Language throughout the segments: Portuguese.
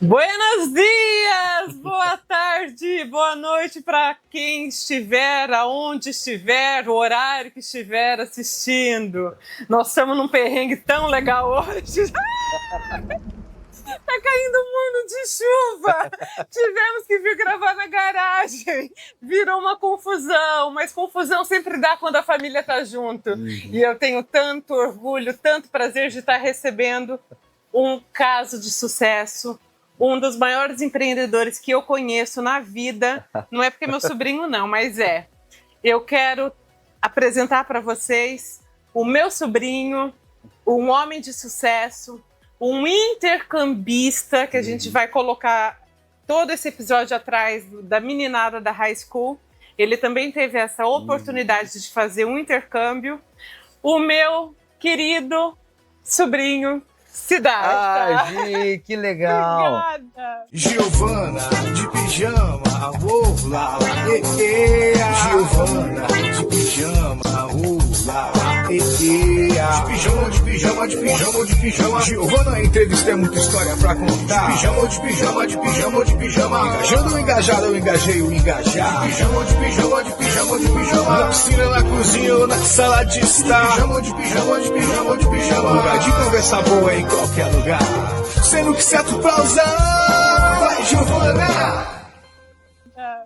Buenos dias, boa tarde, boa noite para quem estiver, aonde estiver, o horário que estiver assistindo. Nós estamos num perrengue tão legal hoje. Tá caindo um mundo de chuva. Tivemos que vir gravar na garagem. Virou uma confusão, mas confusão sempre dá quando a família tá junto. E eu tenho tanto orgulho, tanto prazer de estar recebendo um caso de sucesso. Um dos maiores empreendedores que eu conheço na vida. Não é porque é meu sobrinho, não, mas é. Eu quero apresentar para vocês o meu sobrinho, um homem de sucesso, um intercambista, que a gente vai colocar todo esse episódio atrás da meninada da high school. Ele também teve essa oportunidade de fazer um intercâmbio. O meu querido sobrinho, Siddhartha. Gi, que legal! Obrigada! Giovana, de pijama, lá, Giovana, de pijama, lá, De pijama. Giovana, entrevista é muita história pra contar. De pijama. Engajando, engajado, eu engajei o engajar. De pijama. Na piscina, na cozinha ou na sala de estar. De pijama. Lugar de conversa boa em qualquer lugar. Sendo que certo pra usar. Vai, Giovana!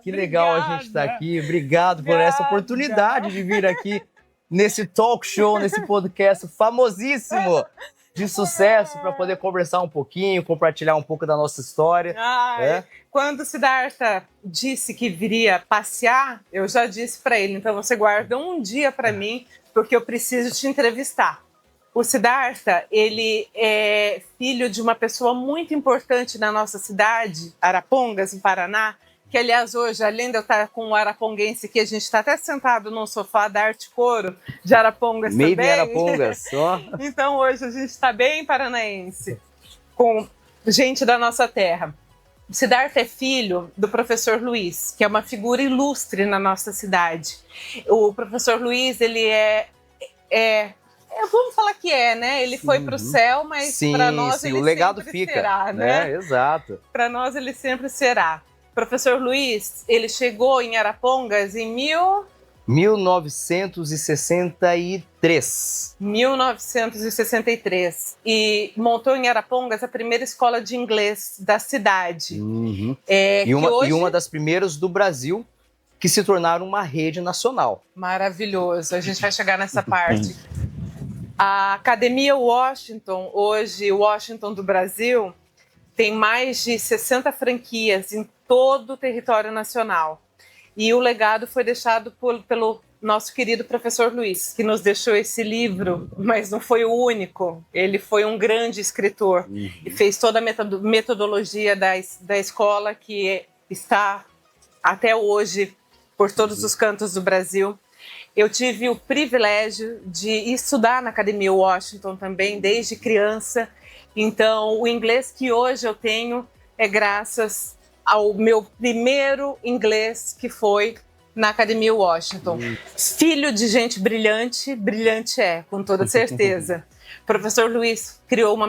Que legal a gente estar aqui. Obrigado por essa oportunidade de vir aqui nesse talk show, nesse podcast famosíssimo de sucesso, para poder conversar um pouquinho, compartilhar um pouco da nossa história. Quando o Siddhartha disse que viria passear, eu já disse para ele, então você guarda um dia para mim, porque eu preciso te entrevistar. O Siddhartha, ele é filho de uma pessoa muito importante na nossa cidade, Arapongas, no Paraná, que, aliás, hoje, além de eu estar com o araponguense aqui, a gente está até sentado num sofá da Arte Coro de Arapongas Meio também. Arapongas, ó. Então, hoje, a gente está bem paranaense, com gente da nossa terra. O Siddhartha é filho do professor Luiz, que é uma figura ilustre na nossa cidade. O professor Luiz, ele vamos falar que né? Ele foi para o céu, mas para nós ele o legado sempre fica, será, né? Exato. Para nós ele sempre será. Professor Luiz, ele chegou em Arapongas em 1963. 1963. E montou em Arapongas a primeira escola de inglês da cidade. E uma das primeiras do Brasil que se tornaram uma rede nacional. Maravilhoso, a gente vai chegar nessa parte. A Academia Washington, hoje Washington do Brasil, tem mais de 60 franquias em todo o território nacional. E o legado foi deixado pelo nosso querido professor Luiz, que nos deixou esse livro, mas não foi o único. Ele foi um grande escritor e fez toda a metodologia da escola, que está até hoje por todos os cantos do Brasil. Eu tive o privilégio de estudar na Academia Washington também, desde criança. Então, o inglês que hoje eu tenho é graças ao meu primeiro inglês, que foi na Academia Washington. Filho de gente brilhante, brilhante com toda certeza. O professor Luiz criou uma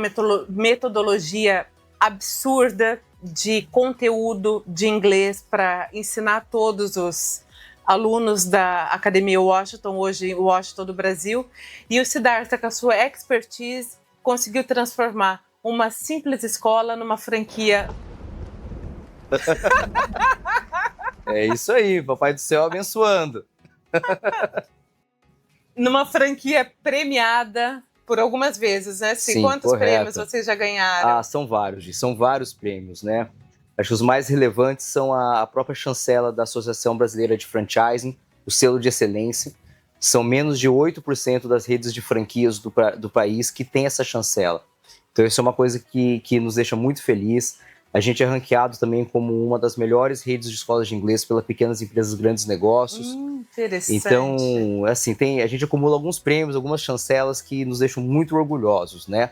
metodologia absurda de conteúdo de inglês para ensinar todos os alunos da Academia Washington, hoje Washington do Brasil. E o Siddhartha, com a sua expertise, conseguiu transformar uma simples escola numa franquia. É isso aí, Papai do Céu abençoando. Numa franquia premiada por algumas vezes, né? Sim, quantos correto. prêmios vocês já ganharam? São vários prêmios, né? Acho que os mais relevantes são a própria chancela da Associação Brasileira de Franchising, o selo de excelência. São menos de 8% das redes de franquias do país que tem essa chancela. Então isso é uma coisa que nos deixa muito feliz. A gente é ranqueado também como uma das melhores redes de escolas de inglês pelas Pequenas Empresas Grandes Negócios. Interessante. Então, assim, a gente acumula alguns prêmios, algumas chancelas que nos deixam muito orgulhosos, né?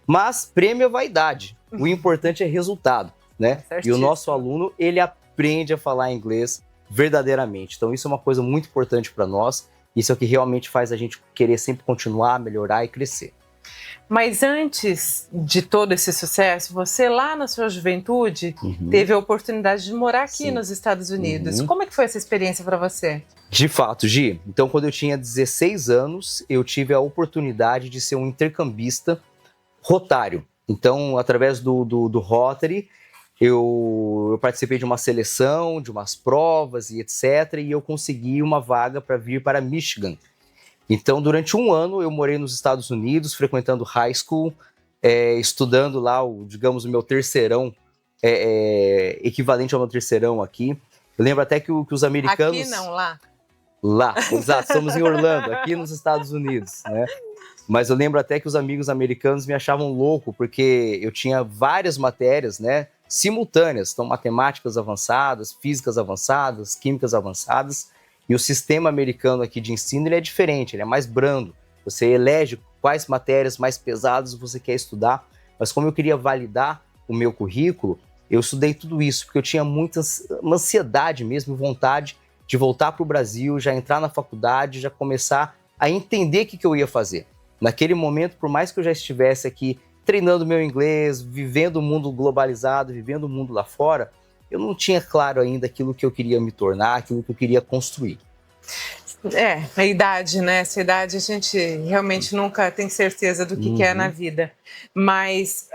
Mas prêmio é vaidade. O importante é resultado, né? E o nosso aluno, ele aprende a falar inglês verdadeiramente. Então isso é uma coisa muito importante para nós. Isso é o que realmente faz a gente querer sempre continuar, melhorar e crescer. Mas antes de todo esse sucesso, você lá na sua juventude teve a oportunidade de morar aqui nos Estados Unidos. Como é que foi essa experiência para você? De fato, Gi. Então, quando eu tinha 16 anos, eu tive a oportunidade de ser um intercambista rotário. Então, através do Rotary, eu participei de uma seleção, de umas provas e etc. E eu consegui uma vaga para vir para Michigan. Então, durante um ano, eu morei nos Estados Unidos, frequentando high school, estudando lá, digamos, o meu terceirão, equivalente ao meu terceirão aqui. Eu lembro até que os americanos... Aqui não, lá. Lá, exato. Estamos em Orlando, aqui nos Estados Unidos, né? Mas eu lembro até que os amigos americanos me achavam louco, porque eu tinha várias matérias, né, simultâneas. Então, matemáticas avançadas, físicas avançadas, químicas avançadas. E o sistema americano aqui de ensino ele é diferente, ele é mais brando. Você elege quais matérias mais pesadas você quer estudar. Mas como eu queria validar o meu currículo, eu estudei tudo isso, porque eu tinha uma ansiedade mesmo, vontade de voltar para o Brasil, já entrar na faculdade, já começar a entender o que eu ia fazer. Naquele momento, por mais que eu já estivesse aqui treinando meu inglês, vivendo o mundo globalizado, vivendo o mundo lá fora, eu não tinha claro ainda aquilo que eu queria me tornar, aquilo que eu queria construir. A idade, né? Essa idade a gente realmente nunca tem certeza do que é na vida. Mas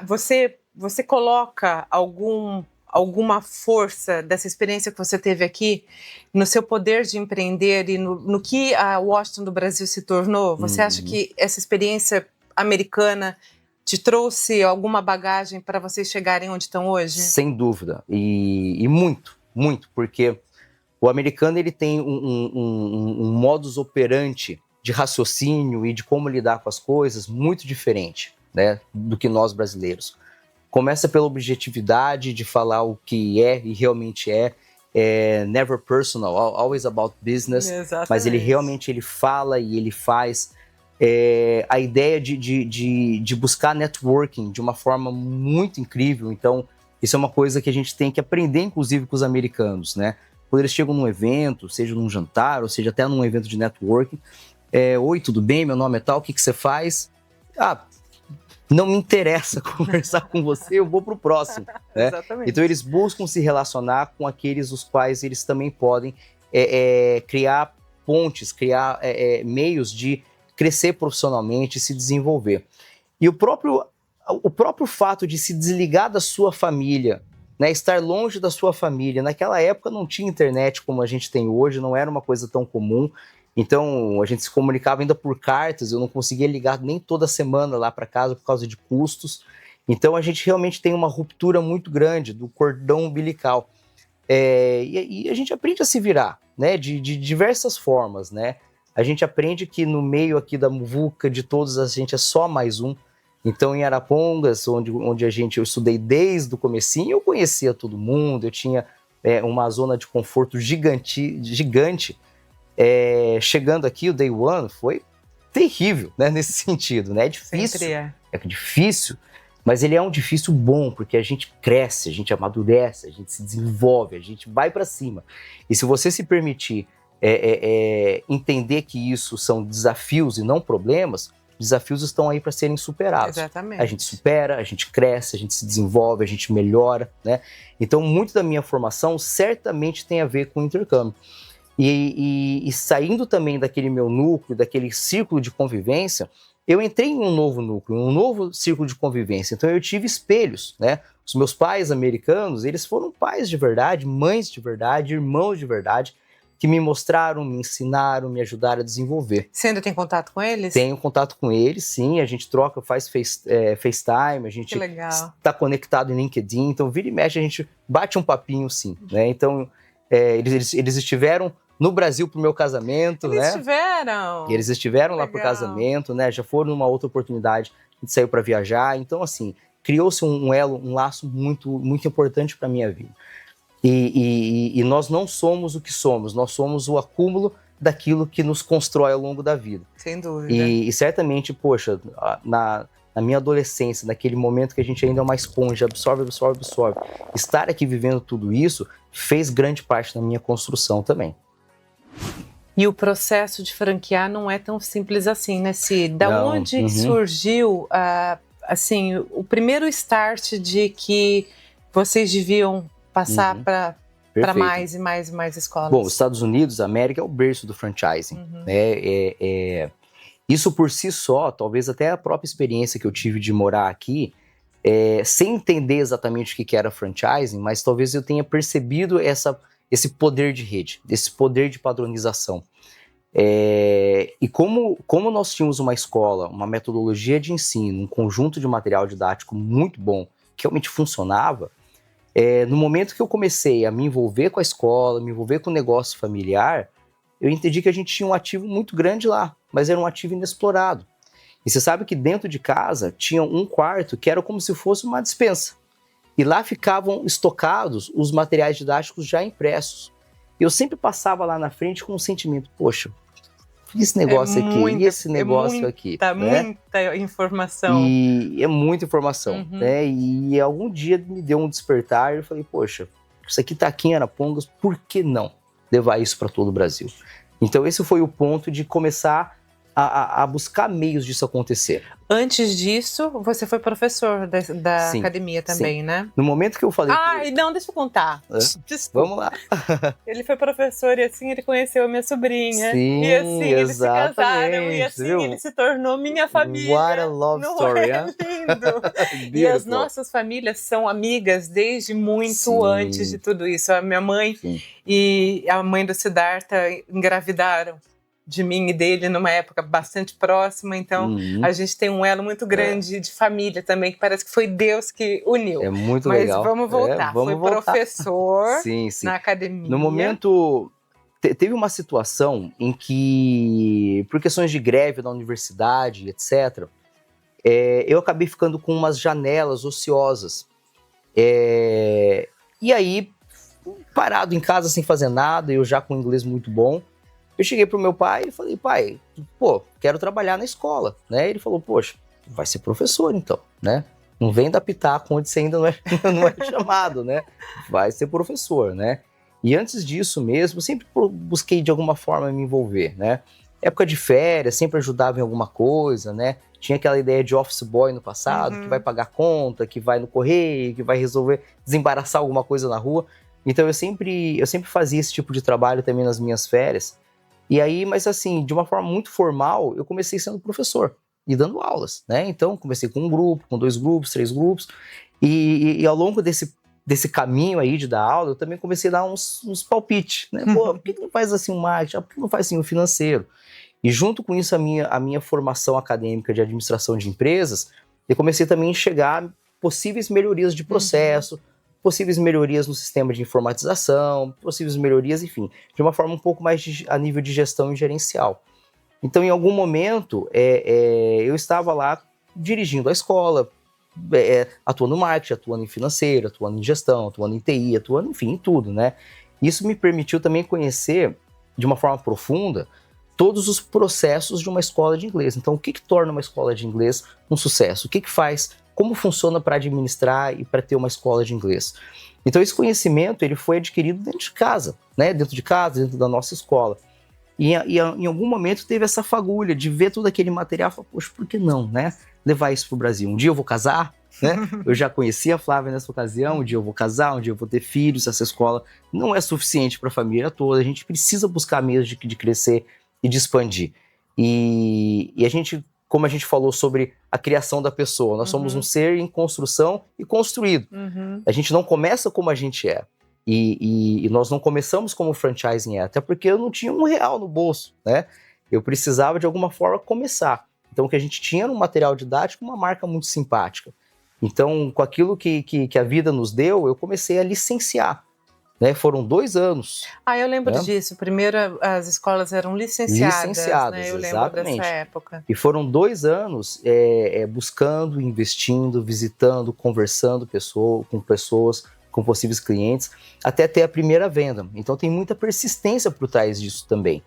você coloca alguma força dessa experiência que você teve aqui no seu poder de empreender e no que a Washington do Brasil se tornou? Você acha que essa experiência americana te trouxe alguma bagagem para vocês chegarem onde estão hoje? Sem dúvida. E muito, muito. Porque o americano ele tem um modus operandi de raciocínio e de como lidar com as coisas muito diferente, né, do que nós brasileiros. Começa pela objetividade de falar o que é e realmente never personal, always about business. Exatamente. Mas ele realmente fala e ele faz. A ideia de buscar networking de uma forma muito incrível. Então, isso é uma coisa que a gente tem que aprender, inclusive, com os americanos, né? Quando eles chegam num evento, seja num jantar, ou seja, até num evento de networking, oi, tudo bem? Meu nome é tal, o que você faz? Não me interessa conversar com você, eu vou pro próximo. Né? Exatamente. Então, eles buscam se relacionar com aqueles os quais eles também podem criar pontes, criar meios de crescer profissionalmente, se desenvolver. E o próprio fato de se desligar da sua família, né, estar longe da sua família, naquela época não tinha internet como a gente tem hoje, não era uma coisa tão comum, então a gente se comunicava ainda por cartas, eu não conseguia ligar nem toda semana lá para casa por causa de custos, então a gente realmente tem uma ruptura muito grande do cordão umbilical. E a gente aprende a se virar, né, de diversas formas, né? A gente aprende que no meio aqui da muvuca de todos a gente é só mais um. Então em Arapongas, onde eu estudei desde o comecinho, eu conhecia todo mundo, eu tinha uma zona de conforto gigante. Chegando aqui, o Day One foi terrível, né, nesse sentido, né? É difícil, é difícil, mas ele é um difícil bom, porque a gente cresce, a gente amadurece, a gente se desenvolve, a gente vai para cima. E se você se permitir entender que isso são desafios e não problemas, desafios estão aí para serem superados. Exatamente. A gente supera, a gente cresce, a gente se desenvolve, a gente melhora, né? Então, muito da minha formação certamente tem a ver com o intercâmbio. E saindo também daquele meu núcleo, daquele círculo de convivência, eu entrei em um novo núcleo, um novo círculo de convivência. Então, eu tive espelhos, né? Os meus pais americanos, eles foram pais de verdade, mães de verdade, irmãos de verdade, que me mostraram, me ensinaram, me ajudaram a desenvolver. Você ainda tem contato com eles? Tenho contato com eles, sim. A gente troca, faz FaceTime, a gente está conectado em LinkedIn. Então, vira e mexe, a gente bate um papinho, sim. Né? Então, eles estiveram no Brasil pro meu casamento, né? Eles estiveram lá pro casamento, né? Já foram numa outra oportunidade, a gente saiu para viajar. Então, assim, criou-se um elo, um laço muito, muito importante para minha vida. E nós não somos o que somos, nós somos o acúmulo daquilo que nos constrói ao longo da vida. Sem dúvida. E certamente, poxa, na minha adolescência, naquele momento que a gente ainda é uma esponja, absorve, estar aqui vivendo tudo isso fez grande parte da minha construção também. E o processo de franquear não é tão simples assim, né, Cid? Da Não, onde surgiu, assim, o primeiro start de que vocês deviam passar para Perfeito. mais e mais e mais escolas? Bom, os Estados Unidos, a América, é o berço do franchising. Né? Isso por si só, talvez até a própria experiência que eu tive de morar aqui, sem entender exatamente o que era franchising, mas talvez eu tenha percebido esse poder de rede, esse poder de padronização. E como nós tínhamos uma escola, uma metodologia de ensino, um conjunto de material didático muito bom, que realmente funcionava, no momento que eu comecei a me envolver com a escola, me envolver com o negócio familiar, eu entendi que a gente tinha um ativo muito grande lá, mas era um ativo inexplorado. E você sabe que dentro de casa tinha um quarto que era como se fosse uma despensa. E lá ficavam estocados os materiais didáticos já impressos. E eu sempre passava lá na frente com um sentimento, poxa, e esse negócio aqui, e esse negócio aqui. Muita informação. E é muita informação, né? E algum dia me deu um despertar e eu falei, poxa, isso aqui tá aqui em Arapongas, por que não levar isso para todo o Brasil? Então esse foi o ponto de começar a buscar meios disso acontecer. Antes disso, você foi professor da Sim, academia também, sim. né? No momento que eu falei... Não, deixa eu contar. Desculpa. Vamos lá. Ele foi professor e assim ele conheceu a minha sobrinha. Sim, e assim eles se casaram e assim viu? ele se tornou minha família. What a love Não story, é lindo? E as nossas famílias são amigas desde muito antes de tudo isso. A minha mãe e a mãe do Siddhartha engravidaram de mim e dele numa época bastante próxima, então a gente tem um elo muito grande de família também, que parece que foi Deus que uniu. É muito legal. Mas vamos voltar. Foi professor na academia. No momento, teve uma situação em que, por questões de greve na universidade, etc., eu acabei ficando com umas janelas ociosas. E aí, parado em casa sem fazer nada, eu já com inglês muito bom, eu cheguei pro meu pai e falei, pai, quero trabalhar na escola, né? Ele falou, poxa, vai ser professor então, né? Não vem dar pitaco onde você ainda não é chamado, né? Vai ser professor, né? E antes disso mesmo, eu sempre busquei de alguma forma me envolver, né? Época de férias, sempre ajudava em alguma coisa, né? Tinha aquela ideia de office boy no passado, que vai pagar conta, que vai no correio, que vai resolver desembaraçar alguma coisa na rua. Então eu sempre fazia esse tipo de trabalho também nas minhas férias. E aí, mas assim, de uma forma muito formal, eu comecei sendo professor e dando aulas, né? Então, comecei com um grupo, com 2 grupos, 3 grupos. E ao longo desse caminho aí de dar aula, eu também comecei a dar uns palpites, né? Pô, por que não faz assim um marketing? Por que não faz assim um financeiro? E junto com isso, a minha formação acadêmica de administração de empresas, eu comecei também a enxergar possíveis melhorias de processo, possíveis melhorias no sistema de informatização, possíveis melhorias, enfim, de uma forma um pouco mais a nível de gestão e gerencial. Então, em algum momento, eu estava lá dirigindo a escola, atuando no marketing, atuando em financeiro, atuando em gestão, atuando em TI, atuando, enfim, em tudo, né? Isso me permitiu também conhecer, de uma forma profunda, todos os processos de uma escola de inglês. Então, o que torna uma escola de inglês um sucesso? O que faz? Como funciona para administrar e para ter uma escola de inglês? Então, esse conhecimento ele foi adquirido dentro de casa, né? Dentro da nossa escola. E em algum momento teve essa fagulha de ver todo aquele material e falar, poxa, por que não, né? Levar isso para o Brasil. Um dia eu vou casar, né? Eu já conhecia a Flávia nessa ocasião, um dia eu vou casar, um dia eu vou ter filhos, essa escola não é suficiente para a família toda, a gente precisa buscar meios de crescer e de expandir. E a gente, como a gente falou sobre a criação da pessoa, nós somos um ser em construção e construído. A gente não começa como a gente é. E nós não começamos como o franchising é, até porque eu não tinha R$1 no bolso, né? Eu precisava de alguma forma começar. Então o que a gente tinha no material didático, uma marca muito simpática. Então com aquilo que a vida nos deu, eu comecei a licenciar. Né? Foram 2 anos. Eu lembro disso. Primeiro as escolas eram licenciadas, né? Eu lembro dessa época. E foram 2 anos buscando, investindo, visitando, conversando com pessoas, com possíveis clientes, até ter a primeira venda. Então tem muita persistência por trás disso também.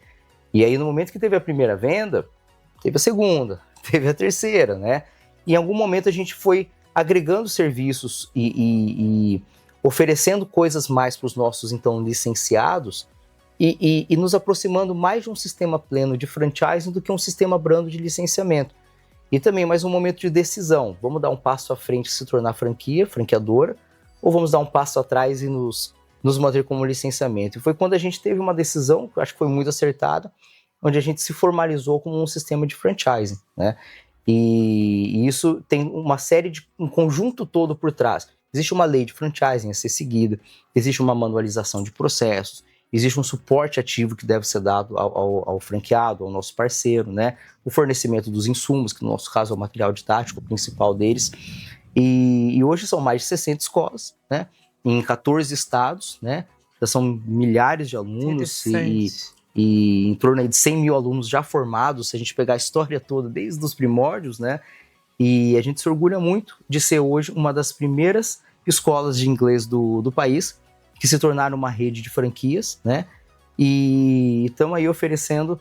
E aí no momento que teve a primeira venda, teve a segunda, teve a terceira, né? E em algum momento a gente foi agregando serviços e oferecendo coisas mais para os nossos, então, licenciados, e nos aproximando mais de um sistema pleno de franchising do que um sistema brando de licenciamento. E também mais um momento de decisão. Vamos dar um passo à frente e se tornar franqueadora, ou vamos dar um passo atrás e nos manter como licenciamento? E foi quando a gente teve uma decisão, que eu acho que foi muito acertada, onde a gente se formalizou como um sistema de franchising, né? E isso tem uma série de um conjunto todo por trás. Existe uma lei de franchising a ser seguida, existe uma manualização de processos, existe um suporte ativo que deve ser dado ao franqueado, ao nosso parceiro, né? O fornecimento dos insumos, que no nosso caso é o material didático principal deles. E hoje são mais de 60 escolas, né? Em 14 estados, né? Já são milhares de alunos e em torno aí de 100 mil alunos já formados, se a gente pegar a história toda, desde os primórdios, né? E a gente se orgulha muito de ser hoje uma das primeiras escolas de inglês do país, que se tornaram uma rede de franquias, né? E estamos aí oferecendo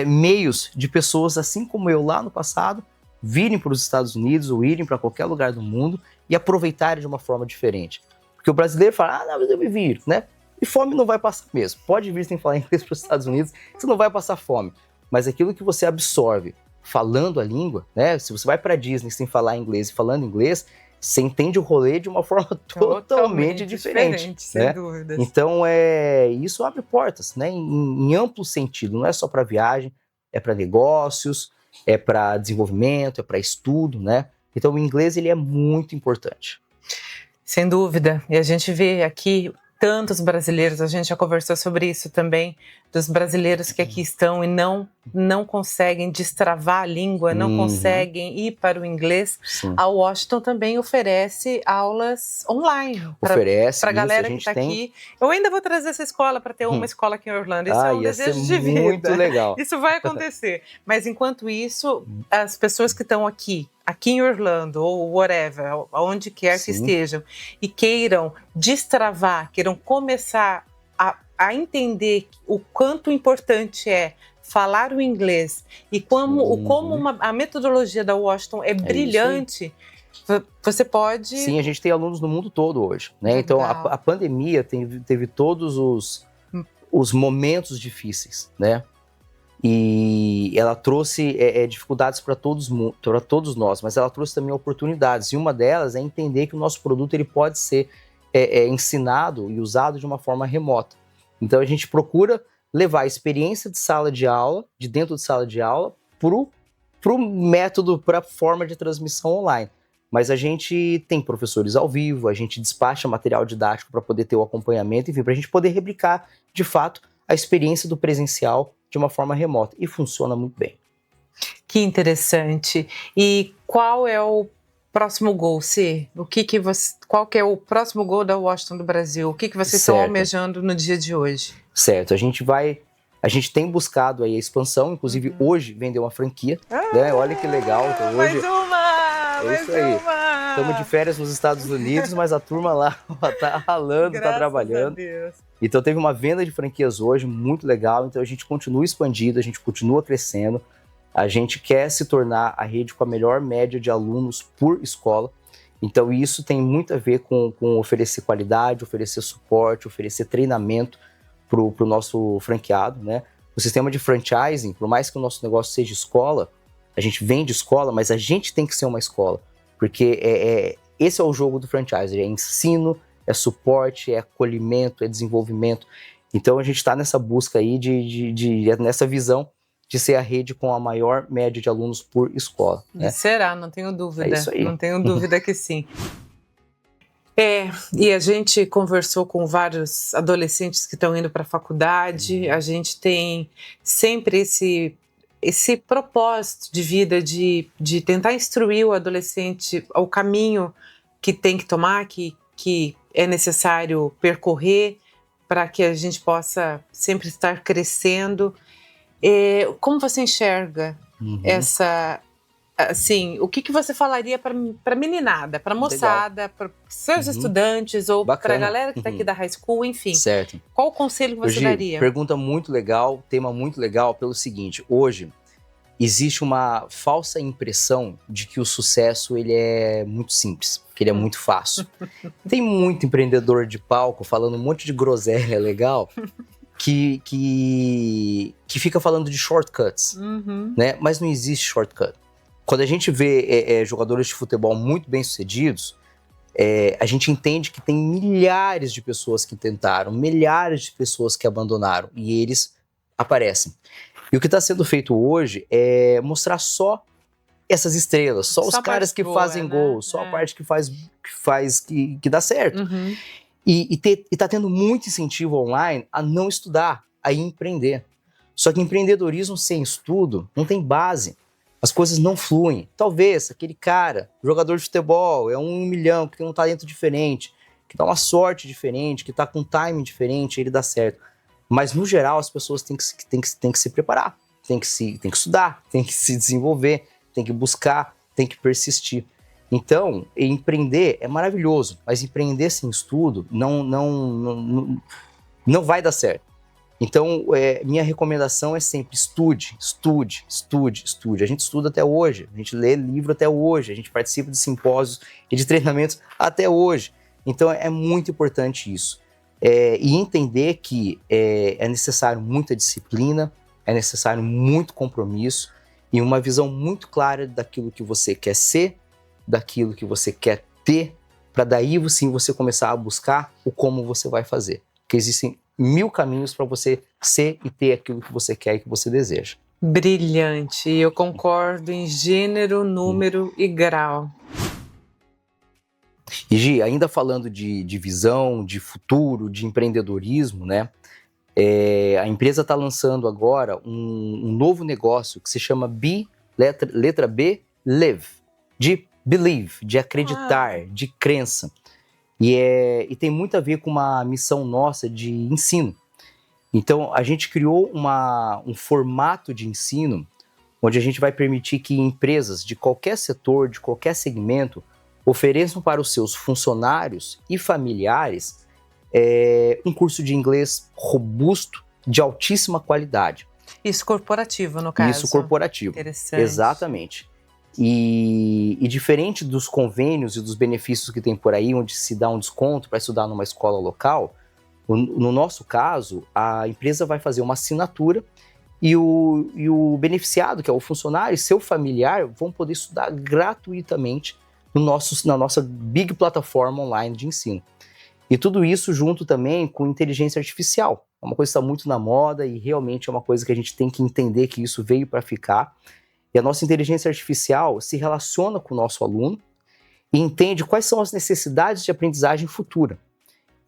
meios de pessoas, assim como eu lá no passado, virem para os Estados Unidos ou irem para qualquer lugar do mundo e aproveitarem de uma forma diferente. Porque o brasileiro fala, não, mas eu me viro, né? E fome não vai passar mesmo. Pode vir sem falar inglês para os Estados Unidos, você não vai passar fome. Mas aquilo que você absorve falando a língua, né? Se você vai para Disney sem falar inglês e falando inglês, você entende o rolê de uma forma totalmente diferente, né? Sem dúvidas. Então, isso abre portas, né? Em amplo sentido. Não é só para viagem, é para negócios, é para desenvolvimento, é para estudo, né? Então, o inglês ele é muito importante. Sem dúvida. E a gente vê aqui tantos brasileiros, a gente já conversou sobre isso também, dos brasileiros que aqui estão e não conseguem destravar a língua, não conseguem ir para o inglês. Sim. A Washington também oferece aulas online. Oferece, para a galera que está aqui. Eu ainda vou trazer essa escola para ter uma escola aqui em Orlando. Isso é um desejo de vida. Muito legal. Isso vai acontecer. Mas enquanto isso, as pessoas que estão aqui em Orlando ou whatever, aonde quer que estejam, e queiram destravar, queiram começar a entender o quanto importante é falar o inglês e como a metodologia da Washington é brilhante, você pode... Sim, a gente tem alunos no mundo todo hoje, né? Então a pandemia teve todos os momentos difíceis, né? E ela trouxe dificuldades para todos nós, mas ela trouxe também oportunidades. E uma delas é entender que o nosso produto ele pode ser ensinado e usado de uma forma remota. Então a gente procura levar a experiência de sala de aula, de dentro de sala de aula, pro método, para a forma de transmissão online. Mas a gente tem professores ao vivo, a gente despacha material didático para poder ter o acompanhamento, enfim, para a gente poder replicar, de fato, a experiência do presencial de uma forma remota. E funciona muito bem. Que interessante. E qual é o próximo gol, Cê? Qual que é o próximo gol da Washington do Brasil? O que vocês estão almejando no dia de hoje? Certo, a gente tem buscado aí a expansão, inclusive hoje vendeu uma franquia, né? Olha que legal. Então, hoje, mais uma! Estamos de férias nos Estados Unidos, mas a turma lá tá ralando, tá trabalhando. Graças a Deus. Então teve uma venda de franquias hoje, muito legal, então a gente continua expandindo, a gente continua crescendo. A gente quer se tornar a rede com a melhor média de alunos por escola. Então isso tem muito a ver com oferecer qualidade, oferecer suporte, oferecer treinamento para o nosso franqueado, né? O sistema de franchising, por mais que o nosso negócio seja escola, a gente vende escola, mas a gente tem que ser uma escola. Porque esse é o jogo do franchising, é ensino, é suporte, é acolhimento, é desenvolvimento. Então a gente está nessa busca aí, nessa visão de ser a rede com a maior média de alunos por escola. Né? Será, não tenho dúvida. É isso aí. Não tenho dúvida que sim. E a gente conversou com vários adolescentes que estão indo para a faculdade, a gente tem sempre esse propósito de vida de tentar instruir o adolescente ao caminho que tem que tomar, que é necessário percorrer para que a gente possa sempre estar crescendo. Como você enxerga essa... Assim, o que você falaria para meninada, para moçada, para seus estudantes ou para a galera que está aqui da high school, enfim. Certo. Qual o conselho que você daria? Pergunta muito legal, tema muito legal, pelo seguinte: hoje existe uma falsa impressão de que o sucesso ele é muito simples, que ele é muito fácil. Tem muito empreendedor de palco falando um monte de groselha legal, que fica falando de shortcuts, né? Mas não existe shortcut. Quando a gente vê jogadores de futebol muito bem-sucedidos, a gente entende que tem milhares de pessoas que tentaram, milhares de pessoas que abandonaram, e eles aparecem. E o que está sendo feito hoje é mostrar só essas estrelas, só os caras que fazem gol, só a parte que dá certo. E tá tendo muito incentivo online a não estudar, a empreender. Só que empreendedorismo sem estudo não tem base. As coisas não fluem. Talvez aquele cara, jogador de futebol, é 1 milhão, que tem um talento diferente, que dá uma sorte diferente, que tá com um timing diferente, ele dá certo. Mas, no geral, as pessoas têm que se preparar, têm que estudar, têm que se desenvolver, têm que buscar, têm que persistir. Então, empreender é maravilhoso, mas empreender sem estudo não vai dar certo. Então, minha recomendação é sempre estude. A gente estuda até hoje, a gente lê livro até hoje, a gente participa de simpósios e de treinamentos até hoje. Então, é muito importante isso. E entender que é necessário muita disciplina, é necessário muito compromisso e uma visão muito clara daquilo que você quer ser, daquilo que você quer ter, para daí sim você começar a buscar o como você vai fazer. Porque existem 1000 caminhos para você ser e ter aquilo que você quer e que você deseja. Brilhante, eu concordo em gênero, número e grau. E Gi, ainda falando de visão, de futuro, de empreendedorismo, né? A empresa está lançando agora um novo negócio que se chama letra B, Live, de believe, de acreditar, de crença. E tem muito a ver com uma missão nossa de ensino. Então, a gente criou um formato de ensino onde a gente vai permitir que empresas de qualquer setor, de qualquer segmento, ofereçam para os seus funcionários e familiares um curso de inglês robusto, de altíssima qualidade. Isso corporativo, no caso. Isso corporativo. Interessante. Exatamente. E diferente dos convênios e dos benefícios que tem por aí, onde se dá um desconto para estudar numa escola local, no nosso caso, a empresa vai fazer uma assinatura e o beneficiado, que é o funcionário e seu familiar, vão poder estudar gratuitamente na nossa big plataforma online de ensino. E tudo isso junto também com inteligência artificial. É uma coisa que está muito na moda e realmente é uma coisa que a gente tem que entender que isso veio para ficar. E a nossa inteligência artificial se relaciona com o nosso aluno e entende quais são as necessidades de aprendizagem futura.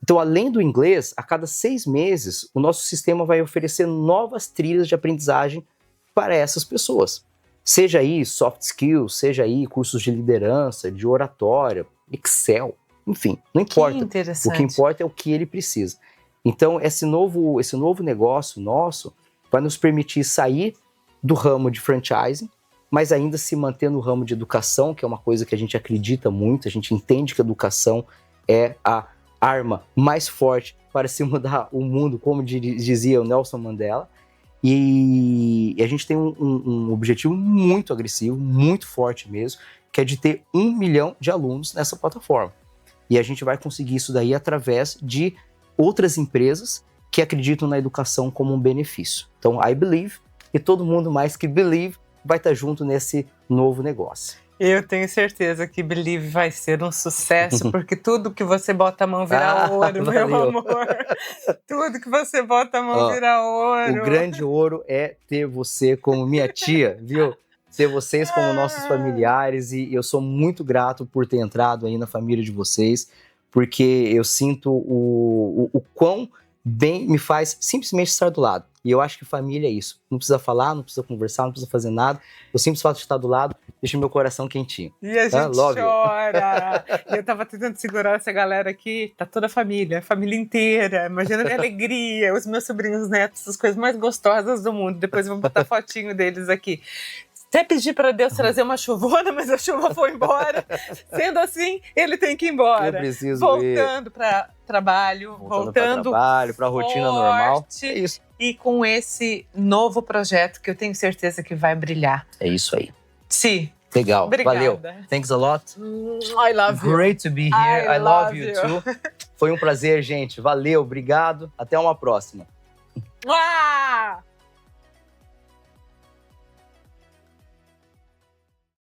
Então, além do inglês, a cada 6 meses, o nosso sistema vai oferecer novas trilhas de aprendizagem para essas pessoas. Seja aí soft skills, seja aí cursos de liderança, de oratória, Excel, enfim, não importa. Que interessante. O que importa é o que ele precisa. Então, esse novo negócio nosso vai nos permitir sair do ramo de franchising, mas ainda se manter no ramo de educação, que é uma coisa que a gente acredita muito, a gente entende que a educação é a arma mais forte para se mudar o mundo, como dizia o Nelson Mandela. E a gente tem um objetivo muito agressivo, muito forte mesmo, que é de ter 1 milhão de alunos nessa plataforma. E a gente vai conseguir isso daí através de outras empresas que acreditam na educação como um benefício. Então, I believe, e todo mundo mais que believe vai estar junto nesse novo negócio. Eu tenho certeza que Believe vai ser um sucesso, porque tudo que você bota a mão vira ouro, valeu. meu amor. Tudo que você bota a mão vira ouro. O grande ouro é ter você como minha tia, viu? Ter vocês como nossos familiares, e eu sou muito grato por ter entrado aí na família de vocês, porque eu sinto o quão bem me faz simplesmente estar do lado. E eu acho que família é isso. Não precisa falar, não precisa conversar, não precisa fazer nada. O simples fato de estar do lado deixa meu coração quentinho. E a gente chora. E eu tava tentando segurar essa galera aqui. Tá toda a família inteira. Imagina a minha alegria, os meus sobrinhos netos, as coisas mais gostosas do mundo. Depois eu vou botar fotinho deles aqui. Até pedi para Deus trazer uma chuvona, mas a chuva foi embora. Sendo assim, ele tem que ir embora. Eu preciso voltando para trabalho, voltando para a rotina normal. É isso. E com esse novo projeto que eu tenho certeza que vai brilhar. É isso aí. Sim. Legal. Obrigada. Valeu. Thanks a lot. I love you. Great to be here. I love you too. Foi um prazer, gente. Valeu, obrigado. Até uma próxima. Ah!